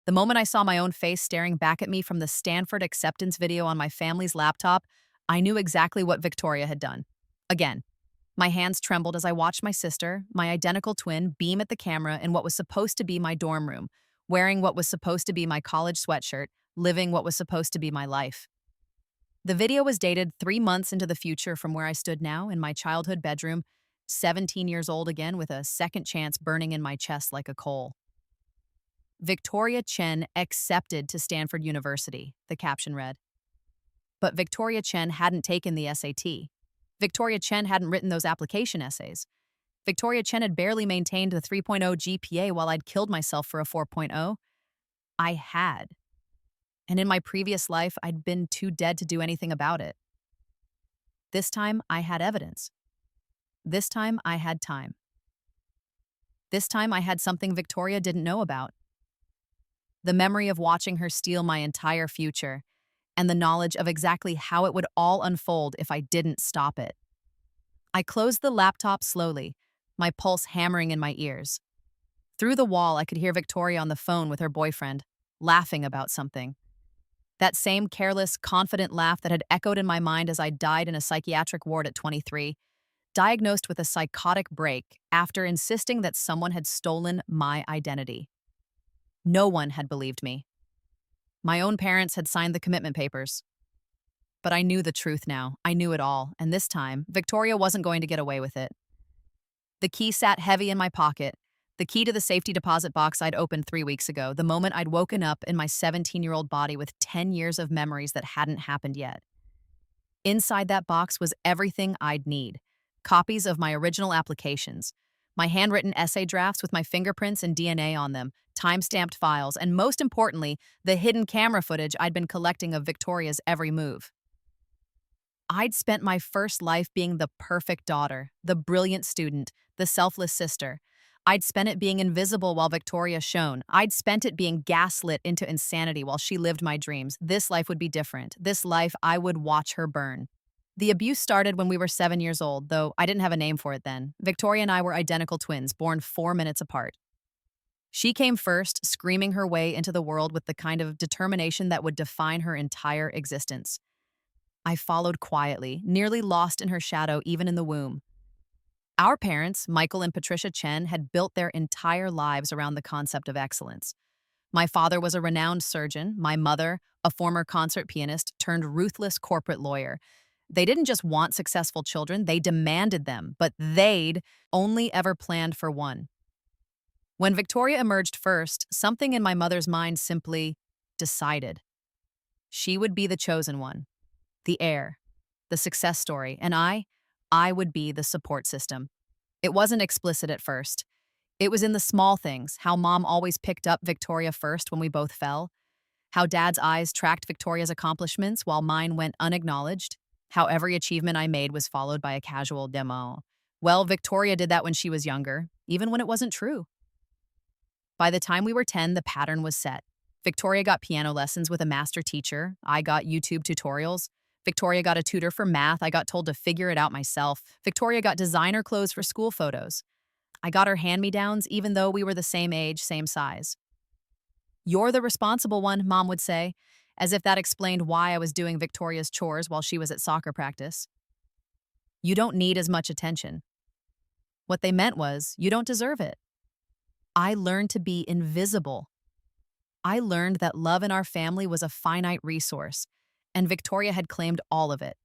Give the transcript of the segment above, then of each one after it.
The moment I saw my own face staring back at me from the Stanford acceptance video on my family's laptop, I knew exactly what Victoria had done. Again, my hands trembled as I watched my sister, my identical twin, beam at the camera in what was supposed to be my dorm room, wearing what was supposed to be my college sweatshirt, living what was supposed to be my life. The video was dated 3 months into the future from where I stood now in my childhood bedroom, 17 years old again with a second chance burning in my chest like a coal. Victoria Chen accepted to Stanford University, the caption read. But Victoria Chen hadn't taken the SAT. Victoria Chen hadn't written those application essays. Victoria Chen had barely maintained the 3.0 GPA while I'd killed myself for a 4.0. I had. And in my previous life, I'd been too dead to do anything about it. This time, I had evidence. This time, I had time. This time, I had something Victoria didn't know about. The memory of watching her steal my entire future, and the knowledge of exactly how it would all unfold if I didn't stop it. I closed the laptop slowly, my pulse hammering in my ears. Through the wall, I could hear Victoria on the phone with her boyfriend, laughing about something. That same careless, confident laugh that had echoed in my mind as I died in a psychiatric ward at 23, diagnosed with a psychotic break after insisting that someone had stolen my identity. No one had believed me. My own parents had signed the commitment papers. But I knew the truth now. I knew it all, and this time, Victoria wasn't going to get away with it. The key sat heavy in my pocket, the key to the safety deposit box I'd opened 3 weeks ago, the moment I'd woken up in my 17-year-old body with 10 years of memories that hadn't happened yet. Inside that box was everything I'd need. Copies of my original applications, my handwritten essay drafts with my fingerprints and DNA on them, time-stamped files, and most importantly, the hidden camera footage I'd been collecting of Victoria's every move. I'd spent my first life being the perfect daughter, the brilliant student, the selfless sister. I'd spent it being invisible while Victoria shone. I'd spent it being gaslit into insanity while she lived my dreams. This life would be different. This life, I would watch her burn. The abuse started when we were 7 years old, though I didn't have a name for it then. Victoria and I were identical twins, born 4 minutes apart. She came first, screaming her way into the world with the kind of determination that would define her entire existence. I followed quietly, nearly lost in her shadow even in the womb. Our parents, Michael and Patricia Chen, had built their entire lives around the concept of excellence. My father was a renowned surgeon, my mother, a former concert pianist turned ruthless corporate lawyer. They didn't just want successful children, they demanded them, but they'd only ever planned for one. When Victoria emerged first, something in my mother's mind simply decided. She would be the chosen one, the heir, the success story, and I would be the support system. It wasn't explicit at first. It was in the small things, how Mom always picked up Victoria first when we both fell, how Dad's eyes tracked Victoria's accomplishments while mine went unacknowledged, how every achievement I made was followed by a casual demo. Well, Victoria did that when she was younger, even when it wasn't true. By the time we were 10, the pattern was set. Victoria got piano lessons with a master teacher. I got YouTube tutorials. Victoria got a tutor for math. I got told to figure it out myself. Victoria got designer clothes for school photos. I got her hand-me-downs even though we were the same age, same size. "You're the responsible one," Mom would say, as if that explained why I was doing Victoria's chores while she was at soccer practice. "You don't need as much attention." What they meant was, you don't deserve it. I learned to be invisible. I learned that love in our family was a finite resource, and Victoria had claimed all of it.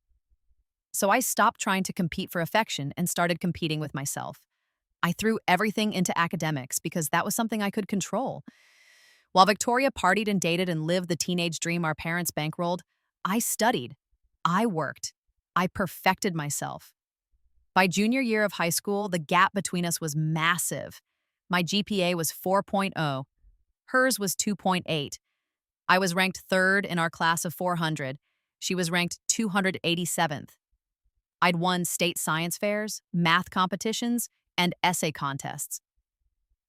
So I stopped trying to compete for affection and started competing with myself. I threw everything into academics because that was something I could control. While Victoria partied and dated and lived the teenage dream our parents bankrolled, I studied. I worked. I perfected myself. By junior year of high school, the gap between us was massive. My GPA was 4.0. Hers was 2.8. I was ranked third in our class of 400. She was ranked 287th. I'd won state science fairs, math competitions, and essay contests.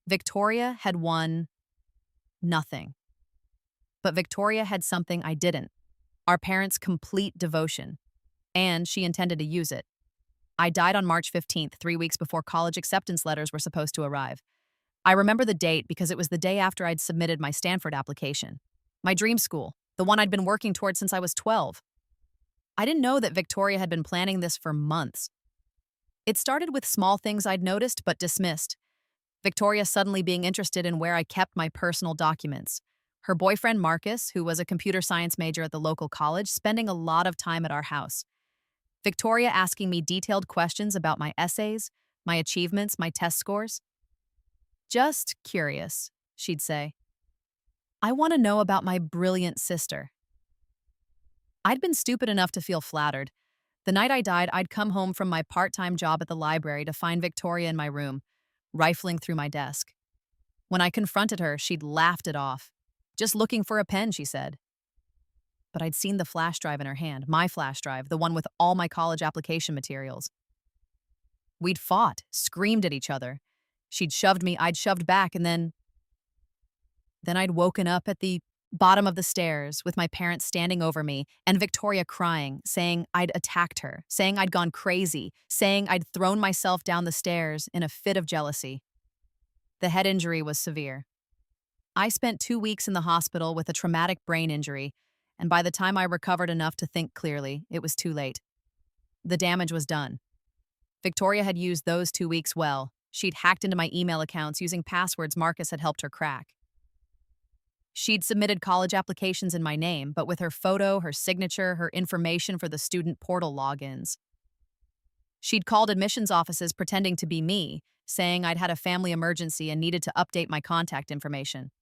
Victoria had won nothing. But Victoria had something I didn't. Our parents' complete devotion. And she intended to use it. I died on March 15th, 3 weeks before college acceptance letters were supposed to arrive. I remember the date because it was the day after I'd submitted my Stanford application. My dream school, the one I'd been working towards since I was 12. I didn't know that Victoria had been planning this for months. It started with small things I'd noticed but dismissed. Victoria suddenly being interested in where I kept my personal documents. Her boyfriend Marcus, who was a computer science major at the local college, spending a lot of time at our house. Victoria asking me detailed questions about my essays, my achievements, my test scores. Just curious, she'd say. I want to know about my brilliant sister. I'd been stupid enough to feel flattered. The night I died, I'd come home from my part-time job at the library to find Victoria in my room, rifling through my desk. When I confronted her, she'd laughed it off. Just looking for a pen, she said. But I'd seen the flash drive in her hand, my flash drive, the one with all my college application materials. We'd fought, screamed at each other. She'd shoved me, I'd shoved back, and then I'd woken up at the bottom of the stairs with my parents standing over me and Victoria crying, saying I'd attacked her, saying I'd gone crazy, saying I'd thrown myself down the stairs in a fit of jealousy. The head injury was severe. I spent 2 weeks in the hospital with a traumatic brain injury, and by the time I recovered enough to think clearly, it was too late. The damage was done. Victoria had used those 2 weeks well. She'd hacked into my email accounts using passwords Marcus had helped her crack. She'd submitted college applications in my name, but with her photo, her signature, her information for the student portal logins. She'd called admissions offices pretending to be me, saying I'd had a family emergency and needed to update my contact information.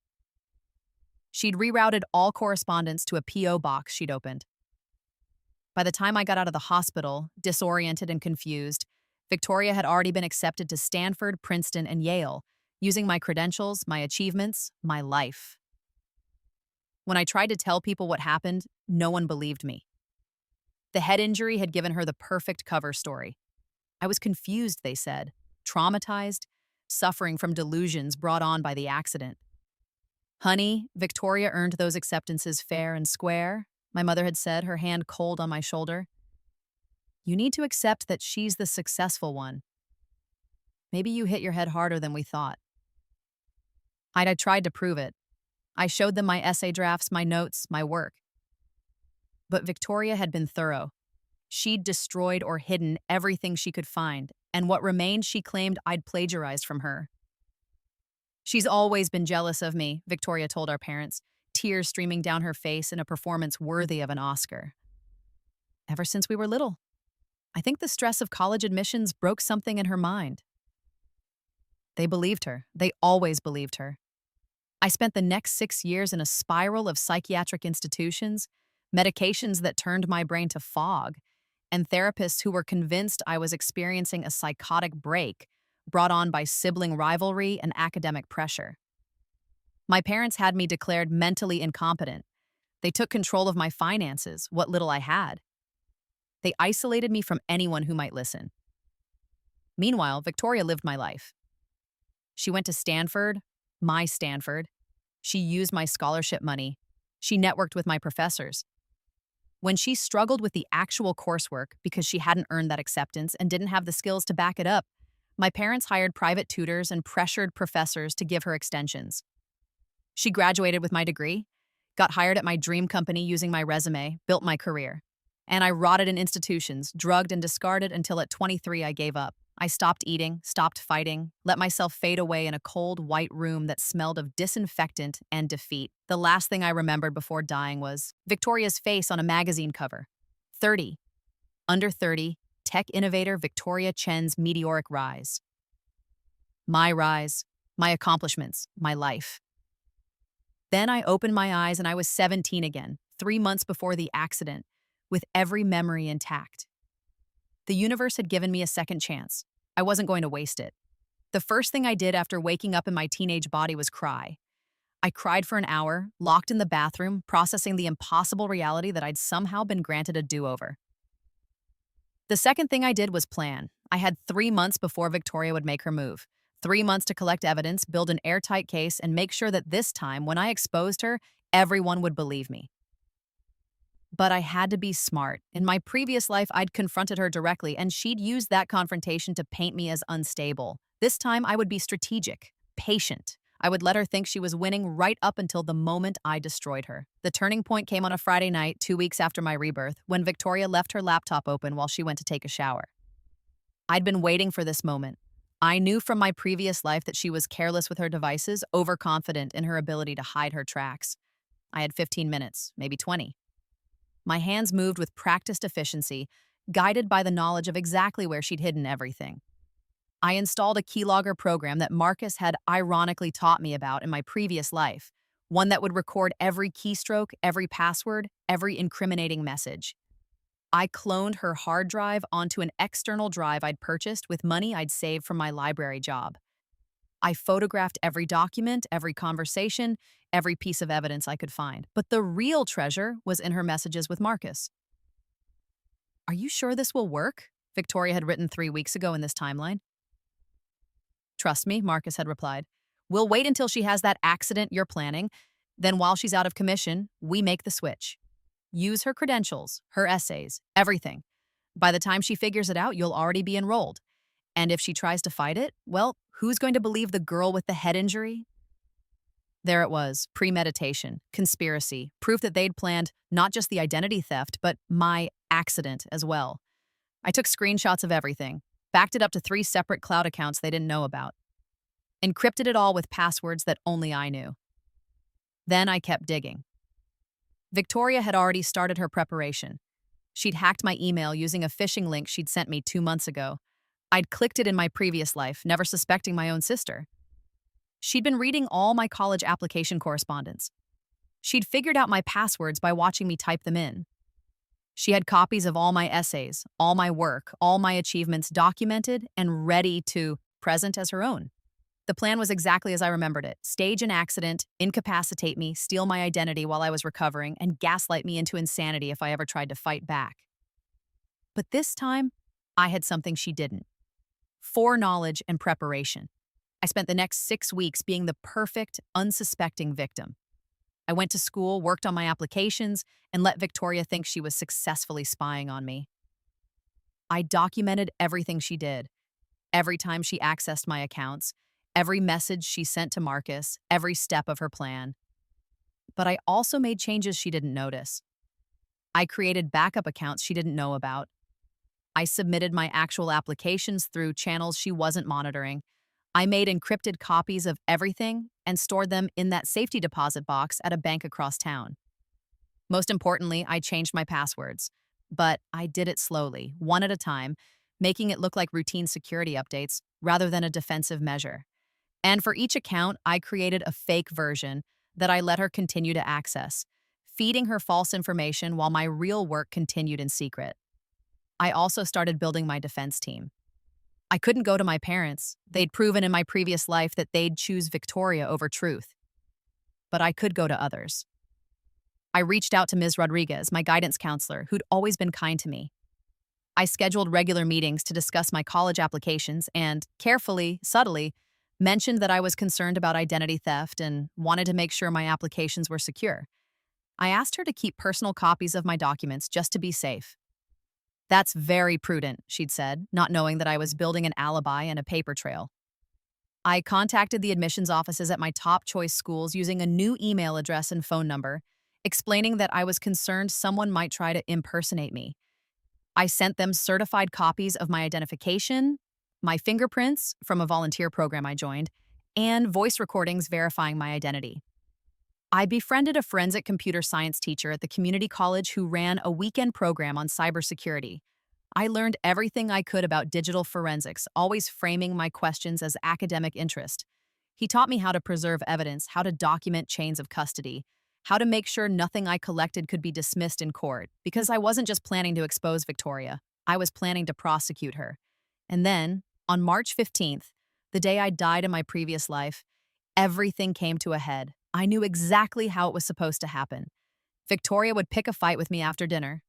She'd rerouted all correspondence to a P.O. box she'd opened. By the time I got out of the hospital, disoriented and confused, Victoria had already been accepted to Stanford, Princeton, and Yale, using my credentials, my achievements, my life. When I tried to tell people what happened, no one believed me. The head injury had given her the perfect cover story. I was confused, they said, traumatized, suffering from delusions brought on by the accident. Honey, Victoria earned those acceptances fair and square, my mother had said, her hand cold on my shoulder. You need to accept that she's the successful one. Maybe you hit your head harder than we thought. I'd tried to prove it. I showed them my essay drafts, my notes, my work. But Victoria had been thorough. She'd destroyed or hidden everything she could find, and what remained she claimed I'd plagiarized from her. She's always been jealous of me, Victoria told our parents, tears streaming down her face in a performance worthy of an Oscar. Ever since we were little. I think the stress of college admissions broke something in her mind. They believed her. They always believed her. I spent the next 6 years in a spiral of psychiatric institutions, medications that turned my brain to fog, and therapists who were convinced I was experiencing a psychotic break brought on by sibling rivalry and academic pressure. My parents had me declared mentally incompetent. They took control of my finances, what little I had. They isolated me from anyone who might listen. Meanwhile, Victoria lived my life. She went to Stanford, my Stanford. She used my scholarship money. She networked with my professors. When she struggled with the actual coursework because she hadn't earned that acceptance and didn't have the skills to back it up, my parents hired private tutors and pressured professors to give her extensions. She graduated with my degree, got hired at my dream company using my resume, built my career. And I rotted in institutions, drugged and discarded until at 23 I gave up. I stopped eating, stopped fighting, let myself fade away in a cold, white room that smelled of disinfectant and defeat. The last thing I remembered before dying was Victoria's face on a magazine cover. 30. Under 30, tech innovator Victoria Chen's meteoric rise. My rise, my accomplishments, my life. Then I opened my eyes and I was 17 again, 3 months before the accident, with every memory intact. The universe had given me a second chance. I wasn't going to waste it. The first thing I did after waking up in my teenage body was cry. I cried for an hour, locked in the bathroom, processing the impossible reality that I'd somehow been granted a do-over. The second thing I did was plan. I had 3 months before Victoria would make her move. 3 months to collect evidence, build an airtight case, and make sure that this time, when I exposed her, everyone would believe me. But I had to be smart. In my previous life, I'd confronted her directly, and she'd used that confrontation to paint me as unstable. This time, I would be strategic. patient. I would let her think she was winning right up until the moment I destroyed her. The turning point came on a Friday night, 2 weeks after my rebirth, when Victoria left her laptop open while she went to take a shower. I'd been waiting for this moment. I knew from my previous life that she was careless with her devices, overconfident in her ability to hide her tracks. I had 15 minutes, maybe 20. My hands moved with practiced efficiency, guided by the knowledge of exactly where she'd hidden everything. I installed a keylogger program that Marcus had ironically taught me about in my previous life, one that would record every keystroke, every password, every incriminating message. I cloned her hard drive onto an external drive I'd purchased with money I'd saved from my library job. I photographed every document, every conversation, every piece of evidence I could find. But the real treasure was in her messages with Marcus. "Are you sure this will work?" Victoria had written 3 weeks ago in this timeline. "Trust me," Marcus had replied. "We'll wait until she has that accident you're planning. Then while she's out of commission, we make the switch. Use her credentials, her essays, everything. By the time she figures it out, you'll already be enrolled. And if she tries to fight it, well, who's going to believe the girl with the head injury?" There it was, premeditation, conspiracy, proof that they'd planned not just the identity theft, but my accident as well. I took screenshots of everything, backed it up to 3 separate cloud accounts they didn't know about, encrypted it all with passwords that only I knew. Then I kept digging. Victoria had already started her preparation. She'd hacked my email using a phishing link she'd sent me 2 months ago. I'd clicked it in my previous life, never suspecting my own sister. She'd been reading all my college application correspondence. She'd figured out my passwords by watching me type them in. She had copies of all my essays, all my work, all my achievements documented and ready to present as her own. The plan was exactly as I remembered it: stage an accident, incapacitate me, steal my identity while I was recovering, and gaslight me into insanity if I ever tried to fight back. But this time, I had something she didn't: foreknowledge and preparation. I spent the next 6 weeks being the perfect, unsuspecting victim. I went to school, worked on my applications, and let Victoria think she was successfully spying on me. I documented everything she did, every time she accessed my accounts, every message she sent to Marcus, every step of her plan. But I also made changes she didn't notice. I created backup accounts she didn't know about. I submitted my actual applications through channels she wasn't monitoring. I made encrypted copies of everything and stored them in that safety deposit box at a bank across town. Most importantly, I changed my passwords. But I did it slowly, one at a time, making it look like routine security updates rather than a defensive measure. And for each account, I created a fake version that I let her continue to access, feeding her false information while my real work continued in secret. I also started building my defense team. I couldn't go to my parents. They'd proven in my previous life that they'd choose Victoria over truth. But I could go to others. I reached out to Ms. Rodriguez, my guidance counselor, who'd always been kind to me. I scheduled regular meetings to discuss my college applications and, carefully, subtly, mentioned that I was concerned about identity theft and wanted to make sure my applications were secure. I asked her to keep personal copies of my documents just to be safe. "That's very prudent," she'd said, not knowing that I was building an alibi and a paper trail. I contacted the admissions offices at my top choice schools using a new email address and phone number, explaining that I was concerned someone might try to impersonate me. I sent them certified copies of my identification, my fingerprints from a volunteer program I joined, and voice recordings verifying my identity. I befriended a forensic computer science teacher at the community college who ran a weekend program on cybersecurity. I learned everything I could about digital forensics, always framing my questions as academic interest. He taught me how to preserve evidence, how to document chains of custody, how to make sure nothing I collected could be dismissed in court, because I wasn't just planning to expose Victoria, I was planning to prosecute her. And then, on March 15th, the day I died in my previous life, everything came to a head. I knew exactly how it was supposed to happen. Victoria would pick a fight with me after dinner.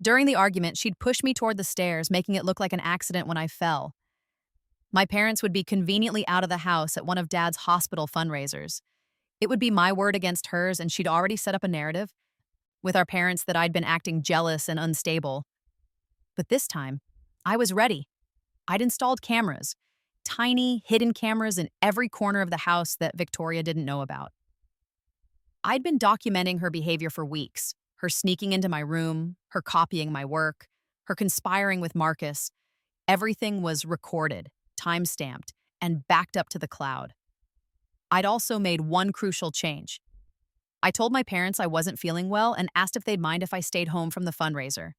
During the argument, she'd push me toward the stairs, making it look like an accident when I fell. My parents would be conveniently out of the house at one of Dad's hospital fundraisers. It would be my word against hers, and she'd already set up a narrative with our parents that I'd been acting jealous and unstable. But this time, I was ready. I'd installed cameras, Tiny, hidden cameras in every corner of the house that Victoria didn't know about. I'd been documenting her behavior for weeks, her sneaking into my room, her copying my work, her conspiring with Marcus. Everything was recorded, time-stamped, and backed up to the cloud. I'd also made one crucial change. I told my parents I wasn't feeling well and asked if they'd mind if I stayed home from the fundraiser.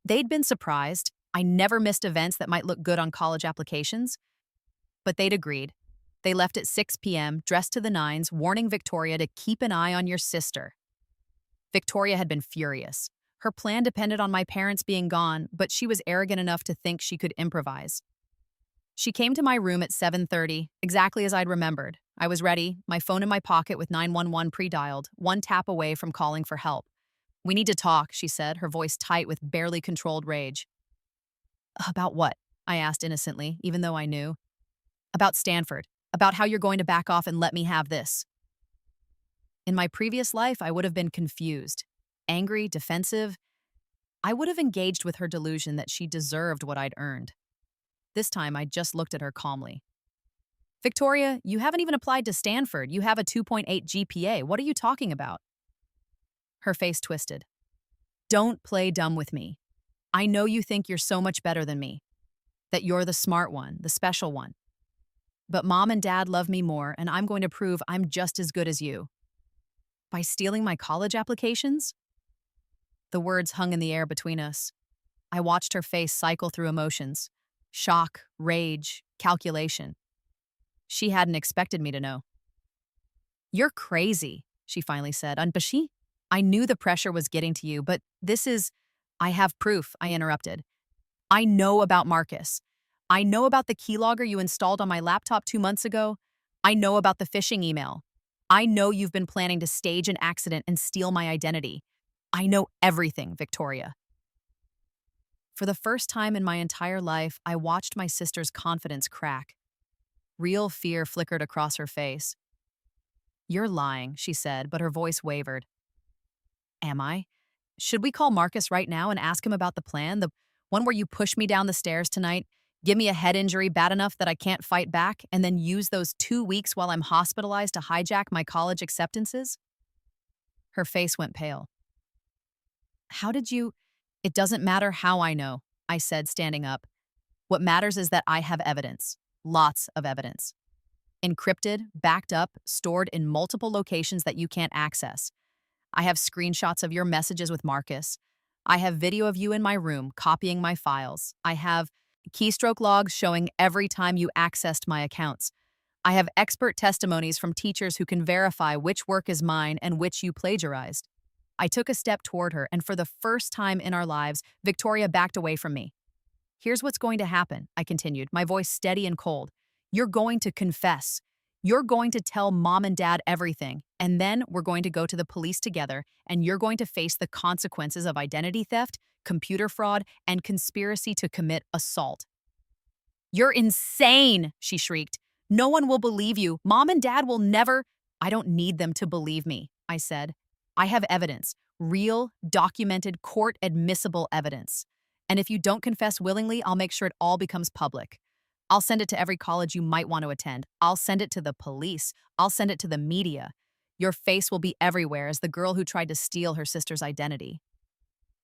They'd been surprised. I never missed events that might look good on college applications, but they'd agreed. They left at 6 p.m., dressed to the nines, warning Victoria to keep an eye on your sister. Victoria had been furious. Her plan depended on my parents being gone, but she was arrogant enough to think she could improvise. She came to my room at 7:30, exactly as I'd remembered. I was ready, my phone in my pocket with 911 pre-dialed, one tap away from calling for help. "We need to talk," she said, her voice tight with barely controlled rage. "About what?" I asked innocently, even though I knew. "About Stanford. About how you're going to back off and let me have this." In my previous life, I would have been confused, angry, defensive. I would have engaged with her delusion that she deserved what I'd earned. This time, I just looked at her calmly. "Victoria, you haven't even applied to Stanford. You have a 2.8 GPA. What are you talking about?" Her face twisted. "Don't play dumb with me. I know you think you're so much better than me, that you're the smart one, the special one. But Mom and Dad love me more, and I'm going to prove I'm just as good as you." "By stealing my college applications?" The words hung in the air between us. I watched her face cycle through emotions: shock, rage, calculation. She hadn't expected me to know. "You're crazy," she finally said. "Unbashi? I knew the pressure was getting to you, but this is—" "I have proof," I interrupted. "I know about Marcus. I know about the keylogger you installed on my laptop 2 months ago. I know about the phishing email. I know you've been planning to stage an accident and steal my identity. I know everything, Victoria." For the first time in my entire life, I watched my sister's confidence crack. Real fear flickered across her face. "You're lying," she said, but her voice wavered. "Am I? Should we call Marcus right now and ask him about the plan? The one where you push me down the stairs tonight, give me a head injury bad enough that I can't fight back, and then use those 2 weeks while I'm hospitalized to hijack my college acceptances?" Her face went pale. "How did you—" "It doesn't matter how I know," I said, standing up. "What matters is that I have evidence. Lots of evidence. Encrypted, backed up, stored in multiple locations that you can't access. I have screenshots of your messages with Marcus. I have video of you in my room copying my files. I have keystroke logs showing every time you accessed my accounts. I have expert testimonies from teachers who can verify which work is mine and which you plagiarized." I took a step toward her, and for the first time in our lives, Victoria backed away from me. "Here's what's going to happen," I continued, my voice steady and cold. "You're going to confess. You're going to tell Mom and Dad everything, and then we're going to go to the police together, and you're going to face the consequences of identity theft, computer fraud, and conspiracy to commit assault." "You're insane," she shrieked. "No one will believe you. Mom and Dad will never—" "I don't need them to believe me," I said. "I have evidence, real, documented, court-admissible evidence. And if you don't confess willingly, I'll make sure it all becomes public. I'll send it to every college you might want to attend. I'll send it to the police. I'll send it to the media. Your face will be everywhere as the girl who tried to steal her sister's identity.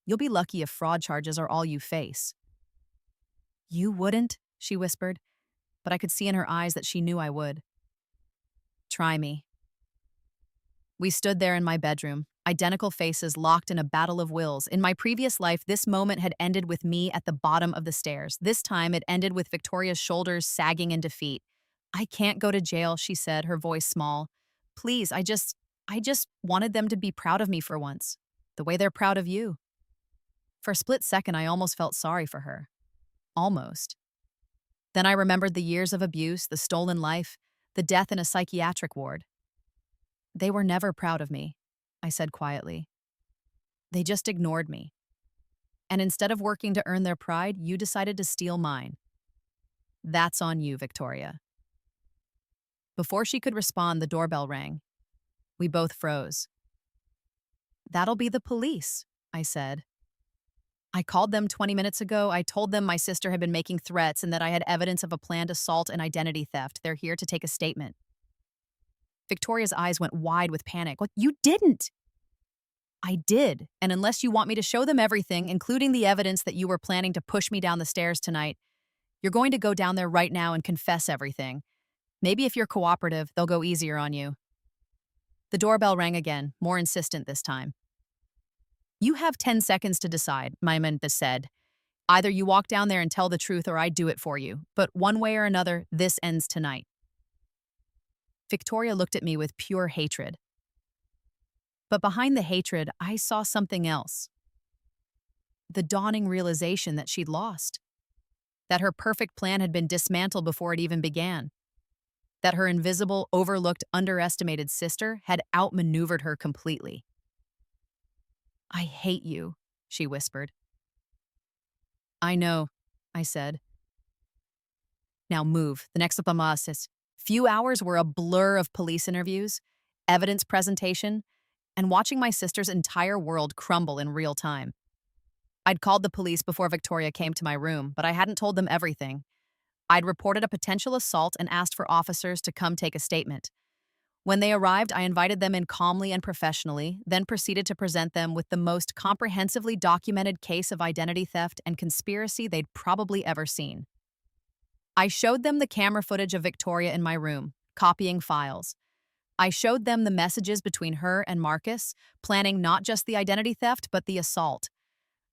You'll be lucky if fraud charges are all you face." "You wouldn't," she whispered, but I could see in her eyes that she knew I would. "Try me." We stood there in my bedroom, identical faces locked in a battle of wills. In my previous life, this moment had ended with me at the bottom of the stairs. This time, it ended with Victoria's shoulders sagging in defeat. "I can't go to jail," she said, her voice small. "Please, I just wanted them to be proud of me for once, the way they're proud of you." For a split second, I almost felt sorry for her. Almost. Then I remembered the years of abuse, the stolen life, the death in a psychiatric ward. "They were never proud of me," I said quietly. "They just ignored me. And instead of working to earn their pride, you decided to steal mine. That's on you, Victoria." Before she could respond, the doorbell rang. We both froze. "That'll be the police," I said. I called them 20 minutes ago. I told them my sister had been making threats and that I had evidence of a planned assault and identity theft. They're here to take a statement. Victoria's eyes went wide with panic. What? You didn't! I did. And unless you want me to show them everything, including the evidence that you were planning to push me down the stairs tonight, you're going to go down there right now and confess everything. Maybe if you're cooperative, they'll go easier on you. The doorbell rang again, more insistent this time. You have 10 seconds to decide, Maimunda said. Either you walk down there and tell the truth or I do it for you. But one way or another, this ends tonight. Victoria looked at me with pure hatred. But behind the hatred, I saw something else. The dawning realization that she'd lost. That her perfect plan had been dismantled before it even began. That her invisible, overlooked, underestimated sister had outmaneuvered her completely. I hate you, she whispered. I know, I said. Now move. The next up on us is few hours were a blur of police interviews, evidence presentation, and watching my sister's entire world crumble in real time. I'd called the police before Victoria came to my room, but I hadn't told them everything. I'd reported a potential assault and asked for officers to come take a statement. When they arrived, I invited them in calmly and professionally, then proceeded to present them with the most comprehensively documented case of identity theft and conspiracy they'd probably ever seen. I showed them the camera footage of Victoria in my room, copying files. I showed them the messages between her and Marcus, planning not just the identity theft, but the assault.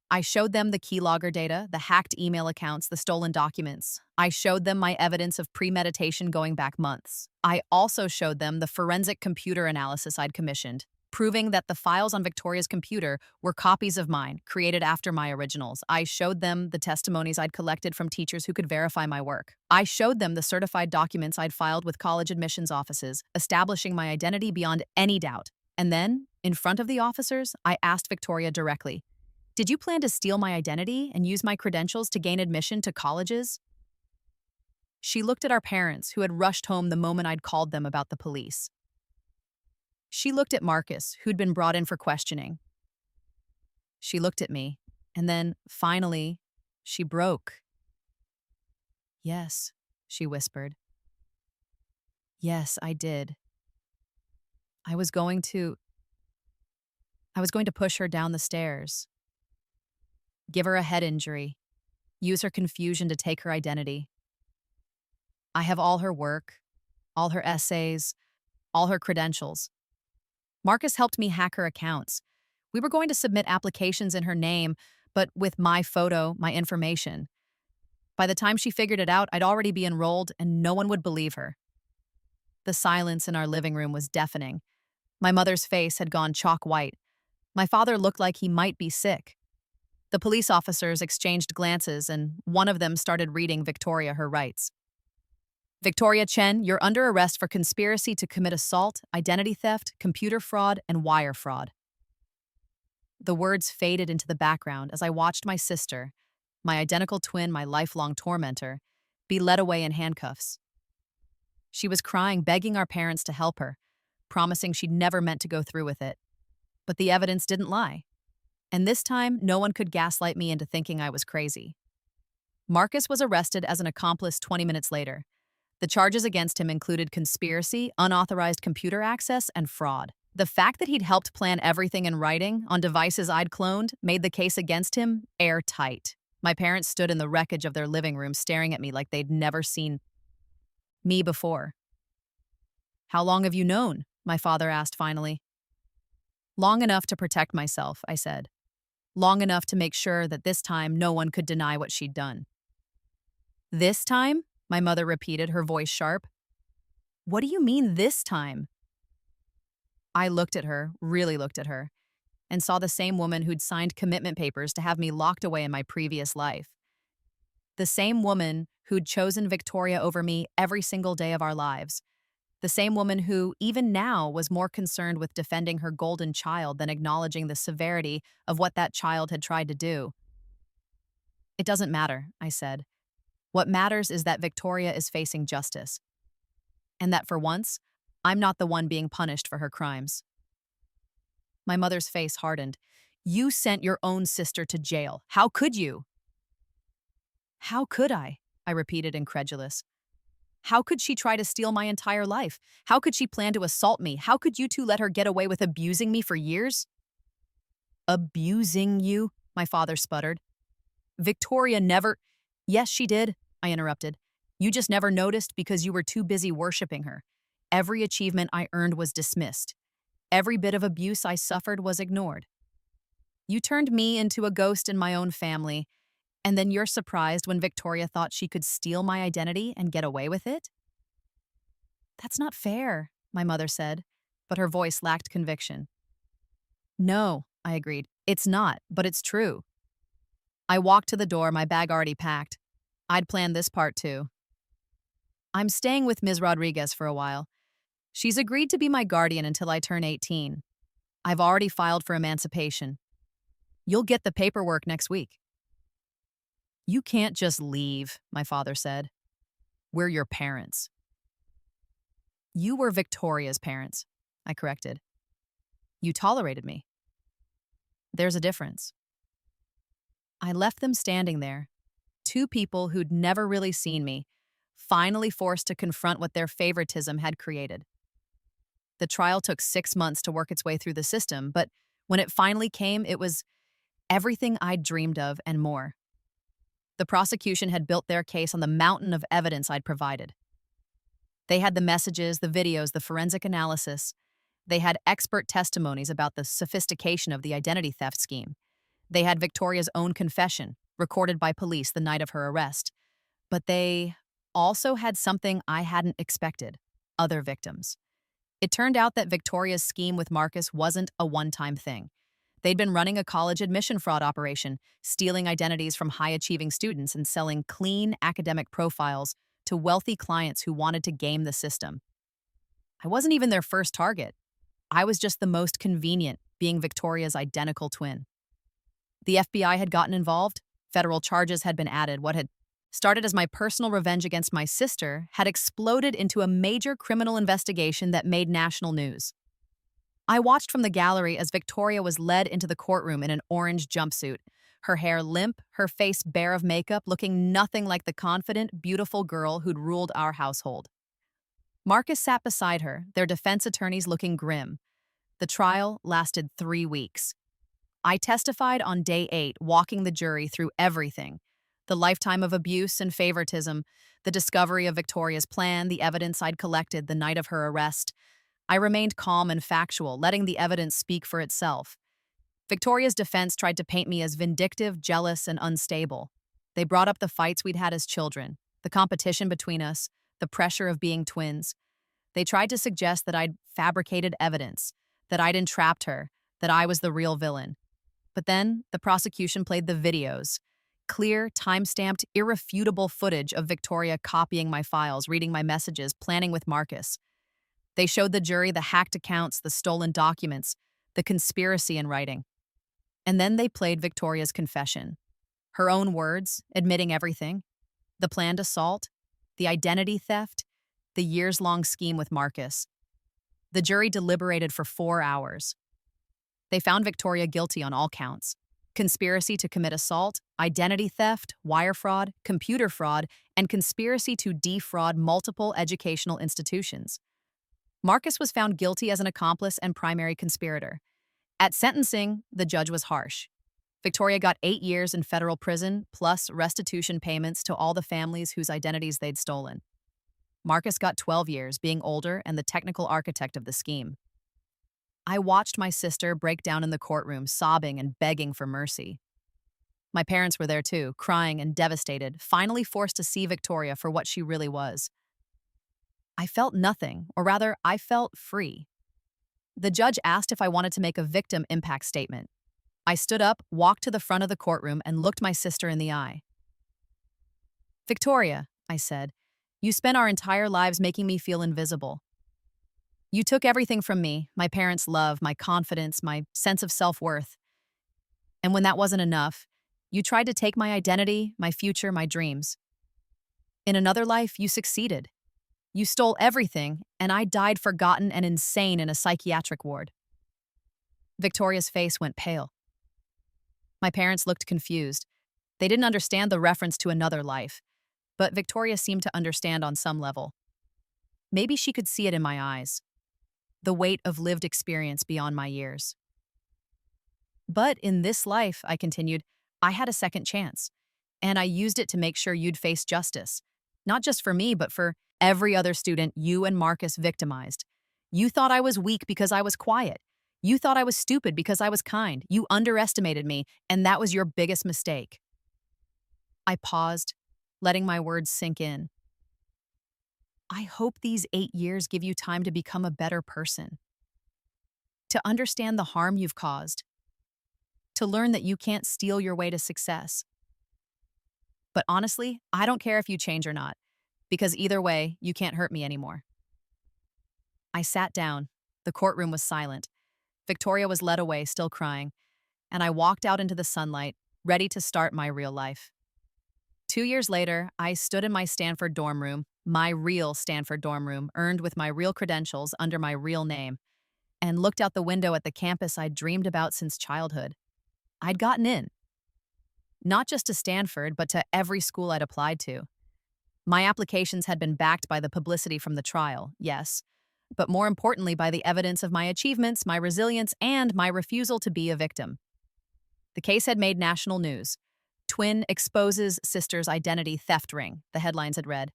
I showed them the keylogger data, the hacked email accounts, the stolen documents. I showed them my evidence of premeditation going back months. I also showed them the forensic computer analysis I'd commissioned, proving that the files on Victoria's computer were copies of mine, created after my originals. I showed them the testimonies I'd collected from teachers who could verify my work. I showed them the certified documents I'd filed with college admissions offices, establishing my identity beyond any doubt. And then, in front of the officers, I asked Victoria directly, did you plan to steal my identity and use my credentials to gain admission to colleges? She looked at our parents, who had rushed home the moment I'd called them about the police. She looked at Marcus, who'd been brought in for questioning. She looked at me, and then, finally, she broke. Yes, she whispered. Yes, I did. I was going to push her down the stairs. Give her a head injury. Use her confusion to take her identity. I have all her work, all her essays, all her credentials. Marcus helped me hack her accounts. We were going to submit applications in her name, but with my photo, my information. By the time she figured it out, I'd already be enrolled and no one would believe her. The silence in our living room was deafening. My mother's face had gone chalk white. My father looked like he might be sick. The police officers exchanged glances, and one of them started reading Victoria her rights. Victoria Chen, you're under arrest for conspiracy to commit assault, identity theft, computer fraud, and wire fraud. The words faded into the background as I watched my sister, my identical twin, my lifelong tormentor, be led away in handcuffs. She was crying, begging our parents to help her, promising she'd never meant to go through with it. But the evidence didn't lie. And this time, no one could gaslight me into thinking I was crazy. Marcus was arrested as an accomplice 20 minutes later. The charges against him included conspiracy, unauthorized computer access, and fraud. The fact that he'd helped plan everything in writing on devices I'd cloned made the case against him airtight. My parents stood in the wreckage of their living room staring at me like they'd never seen me before. How long have you known? My father asked finally. Long enough to protect myself, I said. Long enough to make sure that this time no one could deny what she'd done. This time? My mother repeated, her voice sharp. What do you mean this time? I looked at her, really looked at her, and saw the same woman who'd signed commitment papers to have me locked away in my previous life. The same woman who'd chosen Victoria over me every single day of our lives. The same woman who, even now, was more concerned with defending her golden child than acknowledging the severity of what that child had tried to do. It doesn't matter, I said. What matters is that Victoria is facing justice. And that for once, I'm not the one being punished for her crimes. My mother's face hardened. You sent your own sister to jail. How could you? How could I? I repeated, incredulous. How could she try to steal my entire life? How could she plan to assault me? How could you two let her get away with abusing me for years? Abusing you? My father sputtered. Victoria never— Yes, she did, I interrupted. You just never noticed because you were too busy worshiping her. Every achievement I earned was dismissed. Every bit of abuse I suffered was ignored. You turned me into a ghost in my own family, and then you're surprised when Victoria thought she could steal my identity and get away with it? That's not fair, my mother said, but her voice lacked conviction. No, I agreed. It's not, but it's true. I walked to the door, my bag already packed. I'd planned this part too. I'm staying with Ms. Rodriguez for a while. She's agreed to be my guardian until I turn 18. I've already filed for emancipation. You'll get the paperwork next week. You can't just leave, my father said. We're your parents. You were Victoria's parents, I corrected. You tolerated me. There's a difference. I left them standing there, two people who'd never really seen me, finally forced to confront what their favoritism had created. The trial took 6 months to work its way through the system, but when it finally came, it was everything I'd dreamed of and more. The prosecution had built their case on the mountain of evidence I'd provided. They had the messages, the videos, the forensic analysis. They had expert testimonies about the sophistication of the identity theft scheme. They had Victoria's own confession, recorded by police the night of her arrest. But they also had something I hadn't expected: other victims. It turned out that Victoria's scheme with Marcus wasn't a one-time thing. They'd been running a college admission fraud operation, stealing identities from high-achieving students and selling clean academic profiles to wealthy clients who wanted to game the system. I wasn't even their first target. I was just the most convenient, being Victoria's identical twin. The FBI had gotten involved. Federal charges had been added. What had started as my personal revenge against my sister had exploded into a major criminal investigation that made national news. I watched from the gallery as Victoria was led into the courtroom in an orange jumpsuit, her hair limp, her face bare of makeup, looking nothing like the confident, beautiful girl who'd ruled our household. Marcus sat beside her, their defense attorneys looking grim. The trial lasted 3 weeks. I testified on day 8, walking the jury through everything: the lifetime of abuse and favoritism, the discovery of Victoria's plan, the evidence I'd collected the night of her arrest. I remained calm and factual, letting the evidence speak for itself. Victoria's defense tried to paint me as vindictive, jealous, and unstable. They brought up the fights we'd had as children, the competition between us, the pressure of being twins. They tried to suggest that I'd fabricated evidence, that I'd entrapped her, that I was the real villain. But then the prosecution played the videos: clear, time-stamped, irrefutable footage of Victoria copying my files, reading my messages, planning with Marcus. They showed the jury the hacked accounts, the stolen documents, the conspiracy in writing. And then they played Victoria's confession. Her own words, admitting everything: the planned assault, the identity theft, the years-long scheme with Marcus. The jury deliberated for 4 hours. They found Victoria guilty on all counts: conspiracy to commit assault, identity theft, wire fraud, computer fraud, and conspiracy to defraud multiple educational institutions. Marcus was found guilty as an accomplice and primary conspirator. At sentencing, the judge was harsh. Victoria got 8 years in federal prison, plus restitution payments to all the families whose identities they'd stolen. Marcus got 12 years, being older and the technical architect of the scheme. I watched my sister break down in the courtroom, sobbing and begging for mercy. My parents were there too, crying and devastated, finally forced to see Victoria for what she really was. I felt nothing, or rather, I felt free. The judge asked if I wanted to make a victim impact statement. I stood up, walked to the front of the courtroom, and looked my sister in the eye. Victoria, I said, you spent our entire lives making me feel invisible. You took everything from me: my parents' love, my confidence, my sense of self-worth. And when that wasn't enough, you tried to take my identity, my future, my dreams. In another life, you succeeded. You stole everything, and I died forgotten and insane in a psychiatric ward. Victoria's face went pale. My parents looked confused. They didn't understand the reference to another life, but Victoria seemed to understand on some level. Maybe she could see it in my eyes, the weight of lived experience beyond my years. But in this life, I continued, I had a second chance, and I used it to make sure you'd face justice. Not just for me, but for every other student you and Marcus victimized. You thought I was weak because I was quiet. You thought I was stupid because I was kind. You underestimated me, and that was your biggest mistake. I paused, letting my words sink in. I hope these 8 years give you time to become a better person, to understand the harm you've caused, to learn that you can't steal your way to success. But honestly, I don't care if you change or not, because either way, you can't hurt me anymore. I sat down. The courtroom was silent. Victoria was led away, still crying, and I walked out into the sunlight, ready to start my real life. 2 years later, I stood in my Stanford dorm room, my real Stanford dorm room, earned with my real credentials under my real name, and looked out the window at the campus I'd dreamed about since childhood. I'd gotten in. Not just to Stanford, but to every school I'd applied to. My applications had been backed by the publicity from the trial, yes, but more importantly by the evidence of my achievements, my resilience, and my refusal to be a victim. The case had made national news. Twin exposes sister's identity theft ring, the headlines had read.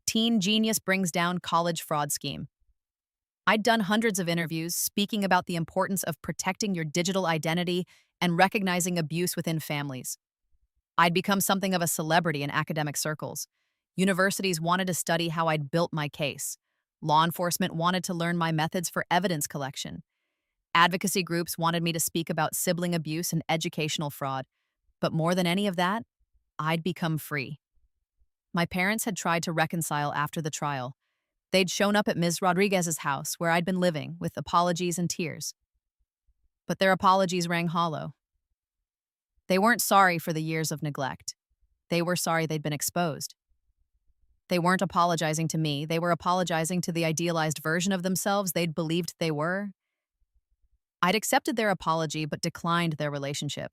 Teen genius brings down college fraud scheme. I'd done hundreds of interviews speaking about the importance of protecting your digital identity and recognizing abuse within families. I'd become something of a celebrity in academic circles. Universities wanted to study how I'd built my case. Law enforcement wanted to learn my methods for evidence collection. Advocacy groups wanted me to speak about sibling abuse and educational fraud. But more than any of that, I'd become free. My parents had tried to reconcile after the trial. They'd shown up at Ms. Rodriguez's house where I'd been living with apologies and tears. But their apologies rang hollow. They weren't sorry for the years of neglect. They were sorry they'd been exposed. They weren't apologizing to me. They were apologizing to the idealized version of themselves they'd believed they were. I'd accepted their apology but declined their relationship.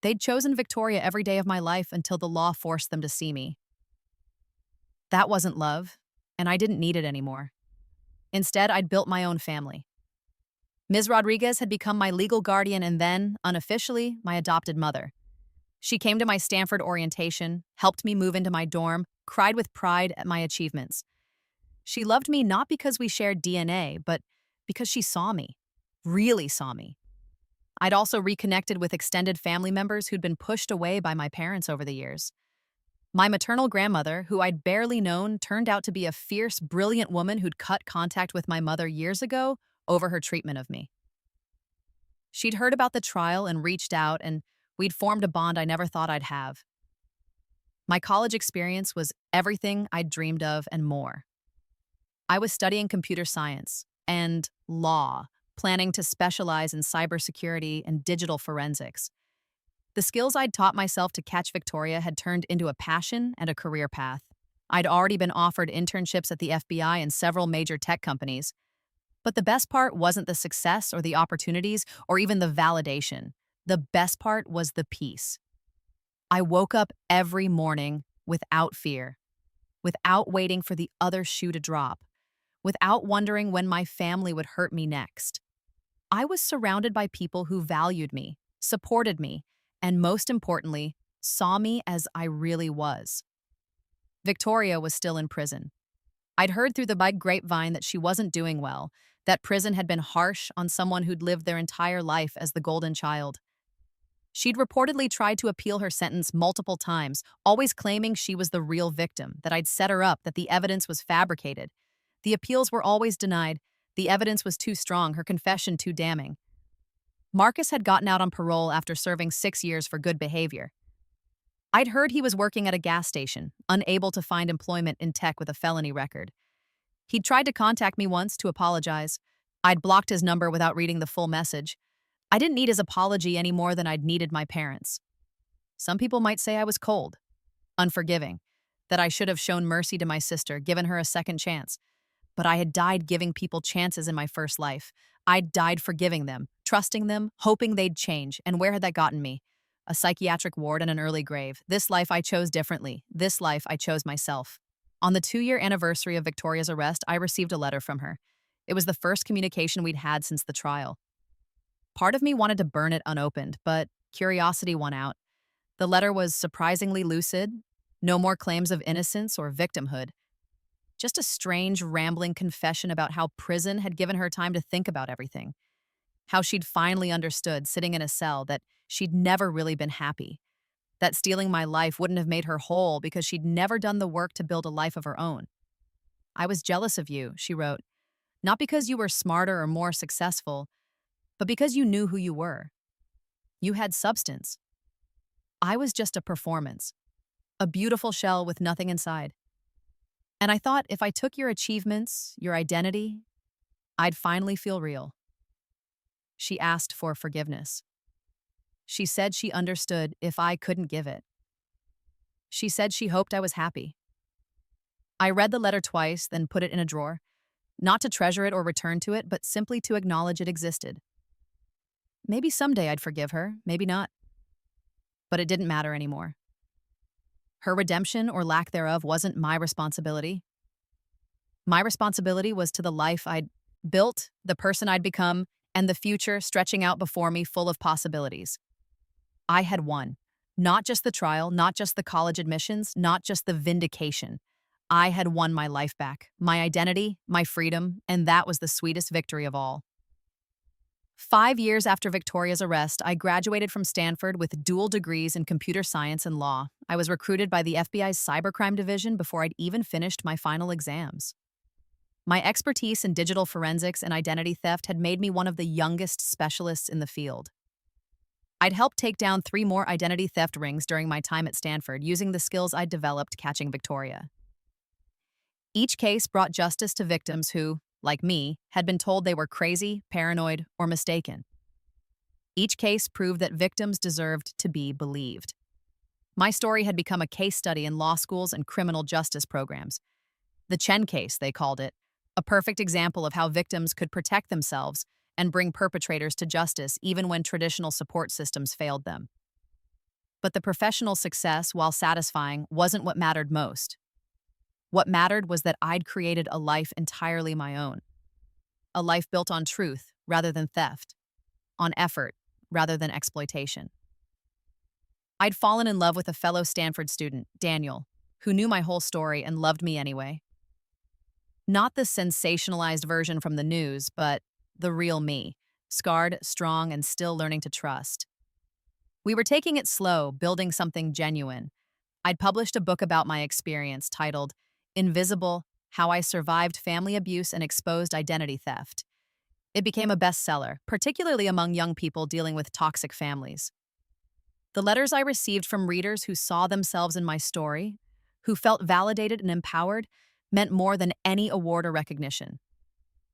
They'd chosen Victoria every day of my life until the law forced them to see me. That wasn't love, and I didn't need it anymore. Instead, I'd built my own family. Ms. Rodriguez had become my legal guardian and then, unofficially, my adopted mother. She came to my Stanford orientation, helped me move into my dorm, cried with pride at my achievements. She loved me not because we shared DNA, but because she saw me, really saw me. I'd also reconnected with extended family members who'd been pushed away by my parents over the years. My maternal grandmother, who I'd barely known, turned out to be a fierce, brilliant woman who'd cut contact with my mother years ago over her treatment of me. She'd heard about the trial and reached out, and we'd formed a bond I never thought I'd have. My college experience was everything I'd dreamed of and more. I was studying computer science and law, planning to specialize in cybersecurity and digital forensics. The skills I'd taught myself to catch Victoria had turned into a passion and a career path. I'd already been offered internships at the FBI and several major tech companies. But the best part wasn't the success or the opportunities or even the validation. The best part was the peace. I woke up every morning without fear, without waiting for the other shoe to drop, without wondering when my family would hurt me next. I was surrounded by people who valued me, supported me, and most importantly, saw me as I really was. Victoria was still in prison. I'd heard through the big grapevine that she wasn't doing well, that prison had been harsh on someone who'd lived their entire life as the golden child. She'd reportedly tried to appeal her sentence multiple times, always claiming she was the real victim, that I'd set her up, that the evidence was fabricated. The appeals were always denied. The evidence was too strong, her confession too damning. Marcus had gotten out on parole after serving 6 years for good behavior. I'd heard he was working at a gas station, unable to find employment in tech with a felony record. He'd tried to contact me once to apologize. I'd blocked his number without reading the full message. I didn't need his apology any more than I'd needed my parents. Some people might say I was cold, unforgiving, that I should have shown mercy to my sister, given her a second chance. But I had died giving people chances in my first life. I'd died forgiving them, trusting them, hoping they'd change. And where had that gotten me? A psychiatric ward and an early grave. This life I chose differently. This life I chose myself. On the 2-year anniversary of Victoria's arrest, I received a letter from her. It was the first communication we'd had since the trial. Part of me wanted to burn it unopened, but curiosity won out. The letter was surprisingly lucid. No more claims of innocence or victimhood. Just a strange, rambling confession about how prison had given her time to think about everything. How she'd finally understood, sitting in a cell, that she'd never really been happy. That stealing my life wouldn't have made her whole because she'd never done the work to build a life of her own. "I was jealous of you," she wrote, "not because you were smarter or more successful, but because you knew who you were. You had substance. I was just a performance, a beautiful shell with nothing inside. And I thought if I took your achievements, your identity, I'd finally feel real." She asked for forgiveness. She said she understood if I couldn't give it. She said she hoped I was happy. I read the letter twice, then put it in a drawer, not to treasure it or return to it, but simply to acknowledge it existed. Maybe someday I'd forgive her, maybe not. But it didn't matter anymore. Her redemption or lack thereof wasn't my responsibility. My responsibility was to the life I'd built, the person I'd become, and the future stretching out before me full of possibilities. I had won. Not just the trial, not just the college admissions, not just the vindication. I had won my life back, my identity, my freedom, and that was the sweetest victory of all. 5 years after Victoria's arrest, I graduated from Stanford with dual degrees in computer science and law. I was recruited by the FBI's cybercrime division before I'd even finished my final exams. My expertise in digital forensics and identity theft had made me one of the youngest specialists in the field. I'd helped take down 3 more identity theft rings during my time at Stanford using the skills I'd developed catching Victoria. Each case brought justice to victims who, like me, had been told they were crazy, paranoid, or mistaken. Each case proved that victims deserved to be believed. My story had become a case study in law schools and criminal justice programs. The Chen case, they called it, a perfect example of how victims could protect themselves and bring perpetrators to justice even when traditional support systems failed them. But the professional success, while satisfying, wasn't what mattered most. What mattered was that I'd created a life entirely my own. A life built on truth rather than theft, on effort rather than exploitation. I'd fallen in love with a fellow Stanford student, Daniel, who knew my whole story and loved me anyway. Not the sensationalized version from the news, but the real me, scarred, strong, and still learning to trust. We were taking it slow, building something genuine. I'd published a book about my experience titled Invisible: How I Survived Family Abuse and Exposed Identity Theft. It became a bestseller, particularly among young people dealing with toxic families. The letters I received from readers who saw themselves in my story, who felt validated and empowered, meant more than any award or recognition.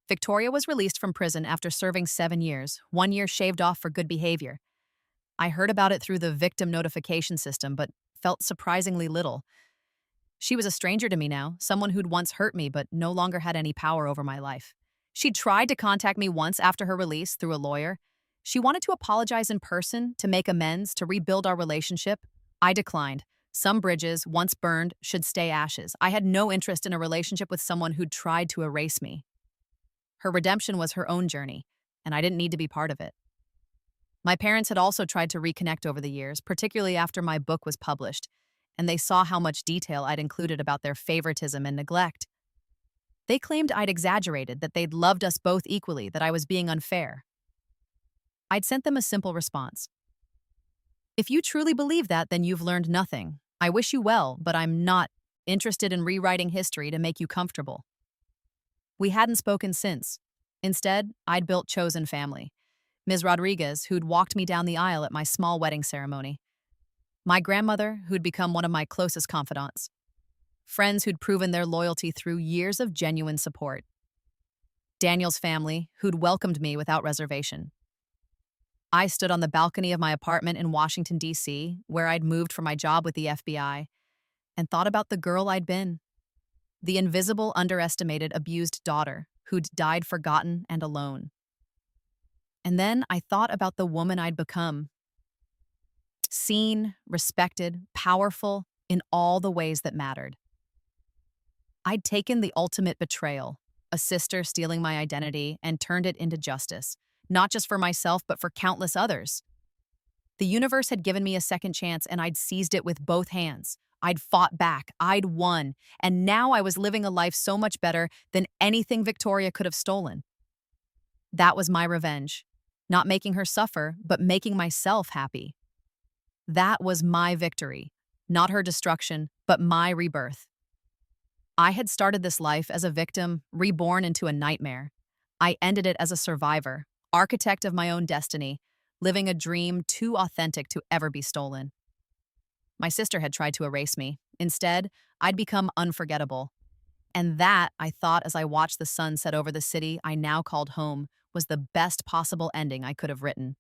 Victoria was released from prison after serving 7 years, 1 year shaved off for good behavior. I heard about it through the victim notification system, but felt surprisingly little. She was a stranger to me now, someone who'd once hurt me but no longer had any power over my life. She'd tried to contact me once after her release through a lawyer. She wanted to apologize in person, to make amends, to rebuild our relationship. I declined. Some bridges, once burned, should stay ashes. I had no interest in a relationship with someone who'd tried to erase me. Her redemption was her own journey, and I didn't need to be part of it. My parents had also tried to reconnect over the years, particularly after my book was published, and they saw how much detail I'd included about their favoritism and neglect. They claimed I'd exaggerated, that they'd loved us both equally, that I was being unfair. I'd sent them a simple response. If you truly believe that, then you've learned nothing. I wish you well, but I'm not interested in rewriting history to make you comfortable. We hadn't spoken since. Instead, I'd built chosen family. Ms. Rodriguez, who'd walked me down the aisle at my small wedding ceremony. My grandmother, who'd become one of my closest confidants. Friends who'd proven their loyalty through years of genuine support. Daniel's family, who'd welcomed me without reservation. I stood on the balcony of my apartment in Washington, D.C., where I'd moved for my job with the FBI, and thought about the girl I'd been. The invisible, underestimated, abused daughter who'd died forgotten and alone. And then I thought about the woman I'd become, seen, respected, powerful in all the ways that mattered. I'd taken the ultimate betrayal, a sister stealing my identity, and turned it into justice, not just for myself, but for countless others. The universe had given me a second chance, and I'd seized it with both hands. I'd fought back, I'd won, and now I was living a life so much better than anything Victoria could have stolen. That was my revenge. Not making her suffer, but making myself happy. That was my victory. Not her destruction, but my rebirth. I had started this life as a victim, reborn into a nightmare. I ended it as a survivor, architect of my own destiny, living a dream too authentic to ever be stolen. My sister had tried to erase me. Instead, I'd become unforgettable. And that, I thought as I watched the sun set over the city I now called home, was the best possible ending I could have written.